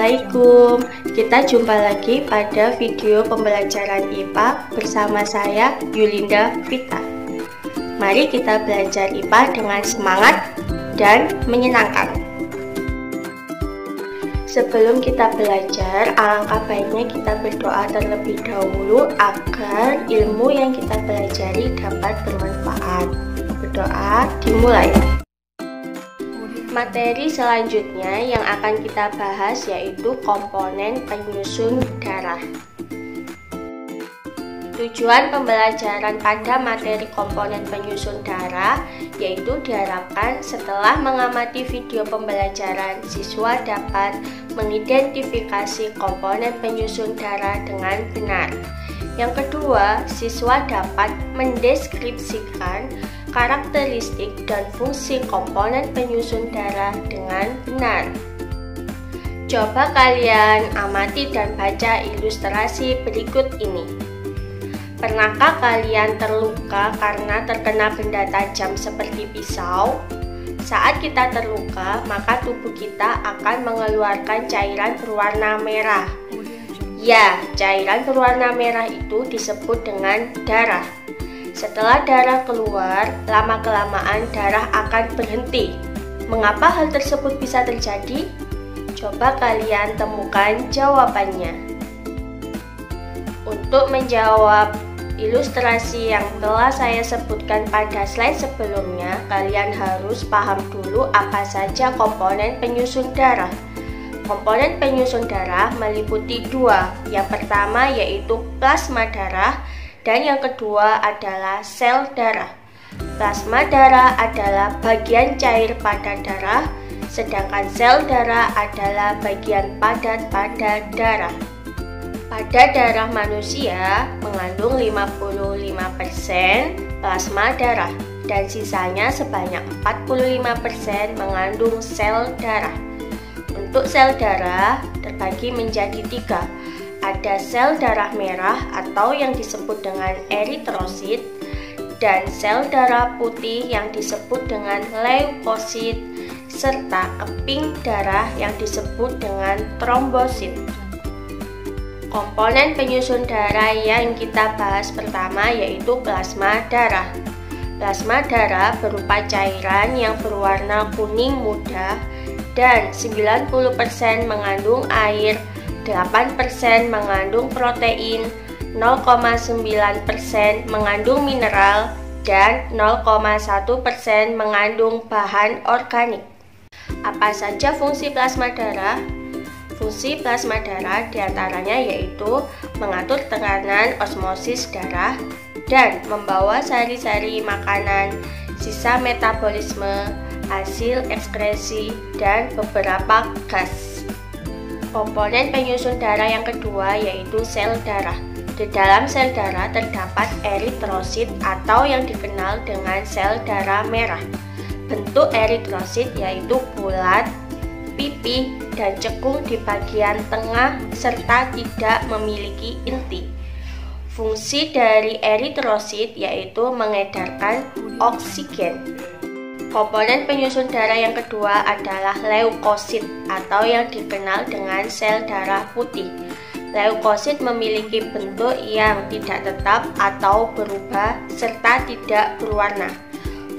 Assalamualaikum. Kita jumpa lagi pada video pembelajaran IPA bersama saya Yulinda Vita. Mari kita belajar IPA dengan semangat dan menyenangkan. Sebelum kita belajar, alangkah baiknya kita berdoa terlebih dahulu agar ilmu yang kita pelajari dapat bermanfaat. Berdoa dimulai. Materi selanjutnya yang akan kita bahas yaitu komponen penyusun darah. Tujuan pembelajaran pada materi komponen penyusun darah yaitu diharapkan setelah mengamati video pembelajaran, siswa dapat mengidentifikasi komponen penyusun darah dengan benar. Yang kedua, siswa dapat mendeskripsikan karakteristik dan fungsi komponen penyusun darah dengan benar. Coba kalian amati dan baca ilustrasi berikut ini. Pernahkah kalian terluka karena terkena benda tajam seperti pisau? Saat kita terluka, maka tubuh kita akan mengeluarkan cairan berwarna merah. Ya, cairan berwarna merah itu disebut dengan darah. Setelah darah keluar, lama-kelamaan darah akan berhenti. Mengapa hal tersebut bisa terjadi? Coba kalian temukan jawabannya. Untuk menjawab ilustrasi yang telah saya sebutkan pada slide sebelumnya, kalian harus paham dulu apa saja komponen penyusun darah. Komponen penyusun darah meliputi dua. Yang pertama yaitu plasma darah, dan yang kedua adalah sel darah. Plasma darah adalah bagian cair pada darah, sedangkan sel darah adalah bagian padat pada darah. Pada darah manusia mengandung 55% plasma darah dan sisanya sebanyak 45% mengandung sel darah. Untuk sel darah terbagi menjadi tiga. Ada sel darah merah atau yang disebut dengan eritrosit dan sel darah putih yang disebut dengan leukosit serta keping darah yang disebut dengan trombosit. Komponen penyusun darah yang kita bahas pertama yaitu plasma darah. Plasma darah berupa cairan yang berwarna kuning muda dan 90% mengandung air, 8% mengandung protein, 0,9% mengandung mineral, dan 0,1% mengandung bahan organik. Apa saja fungsi plasma darah? Fungsi plasma darah diantaranya yaitu mengatur tekanan osmosis darah dan membawa sari-sari makanan, sisa metabolisme, hasil ekskresi, dan beberapa gas. Komponen penyusun darah yang kedua yaitu sel darah. Di dalam sel darah terdapat eritrosit atau yang dikenal dengan sel darah merah. Bentuk eritrosit yaitu bulat, pipih, dan cekung di bagian tengah serta tidak memiliki inti. Fungsi dari eritrosit yaitu mengedarkan oksigen. Komponen penyusun darah yang kedua adalah leukosit atau yang dikenal dengan sel darah putih. Leukosit memiliki bentuk yang tidak tetap atau berubah serta tidak berwarna.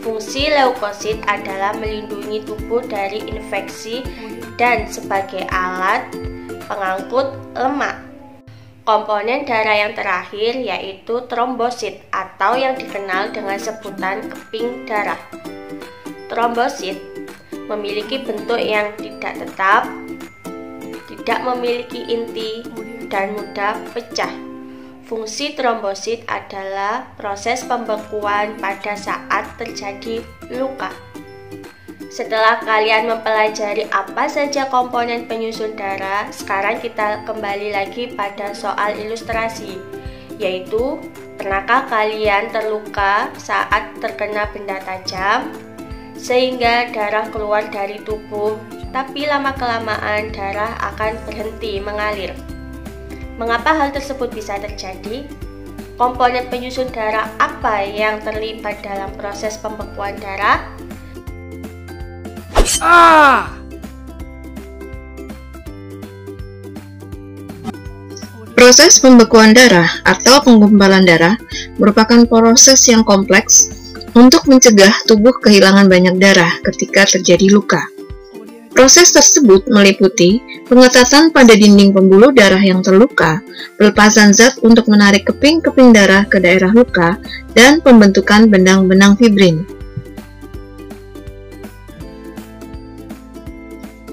Fungsi leukosit adalah melindungi tubuh dari infeksi dan sebagai alat pengangkut lemak. Komponen darah yang terakhir yaitu trombosit atau yang dikenal dengan sebutan keping darah. Trombosit memiliki bentuk yang tidak tetap, tidak memiliki inti, dan mudah pecah. Fungsi trombosit adalah proses pembekuan pada saat terjadi luka. Setelah kalian mempelajari apa saja komponen penyusun darah, sekarang kita kembali lagi pada soal ilustrasi, yaitu pernahkah kalian terluka saat terkena benda tajam? Sehingga darah keluar dari tubuh, tapi lama-kelamaan darah akan berhenti mengalir. Mengapa hal tersebut bisa terjadi? Komponen penyusun darah apa yang terlibat dalam proses pembekuan darah? Proses pembekuan darah atau penggumpalan darah merupakan proses yang kompleks untuk mencegah tubuh kehilangan banyak darah ketika terjadi luka. Proses tersebut meliputi pengetatan pada dinding pembuluh darah yang terluka, pelepasan zat untuk menarik keping-keping darah ke daerah luka, dan pembentukan benang-benang fibrin.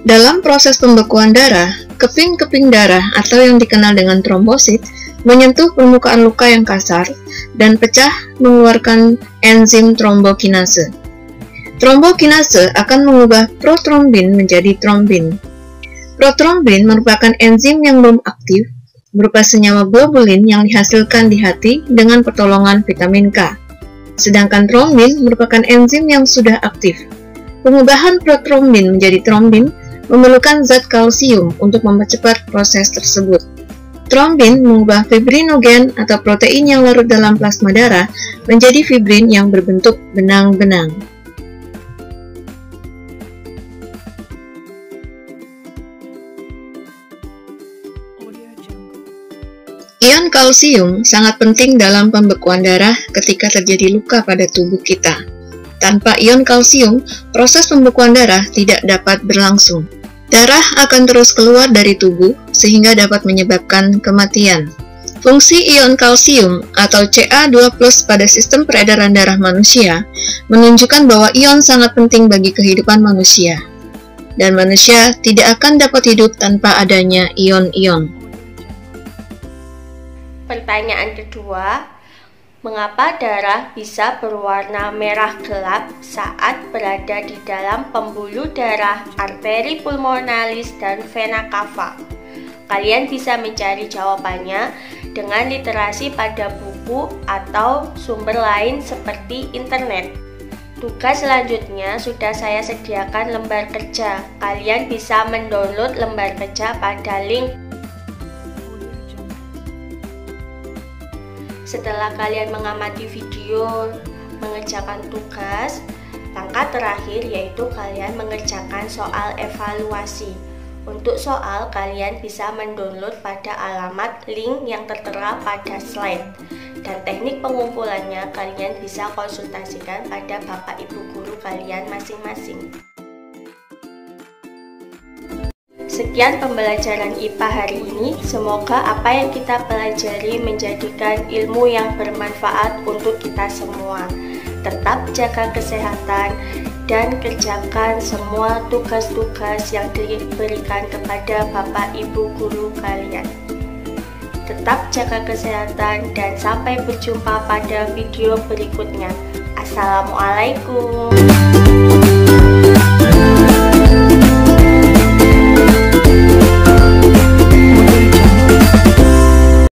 Dalam proses pembekuan darah, keping-keping darah atau yang dikenal dengan trombosit menyentuh permukaan luka yang kasar dan pecah mengeluarkan enzim trombokinase. Trombokinase akan mengubah protrombin menjadi trombin. Protrombin merupakan enzim yang belum aktif berupa senyawa globulin yang dihasilkan di hati dengan pertolongan vitamin K. Sedangkan trombin merupakan enzim yang sudah aktif. Pengubahan protrombin menjadi trombin memerlukan zat kalsium untuk mempercepat proses tersebut. Trombin mengubah fibrinogen atau protein yang larut dalam plasma darah menjadi fibrin yang berbentuk benang-benang. Ion kalsium sangat penting dalam pembekuan darah ketika terjadi luka pada tubuh kita. Tanpa ion kalsium, proses pembekuan darah tidak dapat berlangsung. Darah akan terus keluar dari tubuh sehingga dapat menyebabkan kematian. Fungsi ion kalsium atau Ca2+ pada sistem peredaran darah manusia menunjukkan bahwa ion sangat penting bagi kehidupan manusia. Dan manusia tidak akan dapat hidup tanpa adanya ion-ion. Pertanyaan kedua, mengapa darah bisa berwarna merah gelap saat berada di dalam pembuluh darah arteri pulmonalis dan vena cava? Kalian bisa mencari jawabannya dengan literasi pada buku atau sumber lain seperti internet. Tugas selanjutnya sudah saya sediakan lembar kerja. Kalian bisa mendownload lembar kerja pada link. Setelah kalian mengamati video, mengerjakan tugas, langkah terakhir yaitu kalian mengerjakan soal evaluasi. Untuk soal, kalian bisa mendownload pada alamat link yang tertera pada slide. Dan teknik pengumpulannya kalian bisa konsultasikan pada Bapak Ibu guru kalian masing-masing. Sekian pembelajaran IPA hari ini. Semoga apa yang kita pelajari menjadikan ilmu yang bermanfaat untuk kita semua. Tetap jaga kesehatan dan kerjakan semua tugas-tugas yang diberikan kepada Bapak Ibu guru kalian. Tetap jaga kesehatan dan sampai berjumpa pada video berikutnya. Assalamualaikum.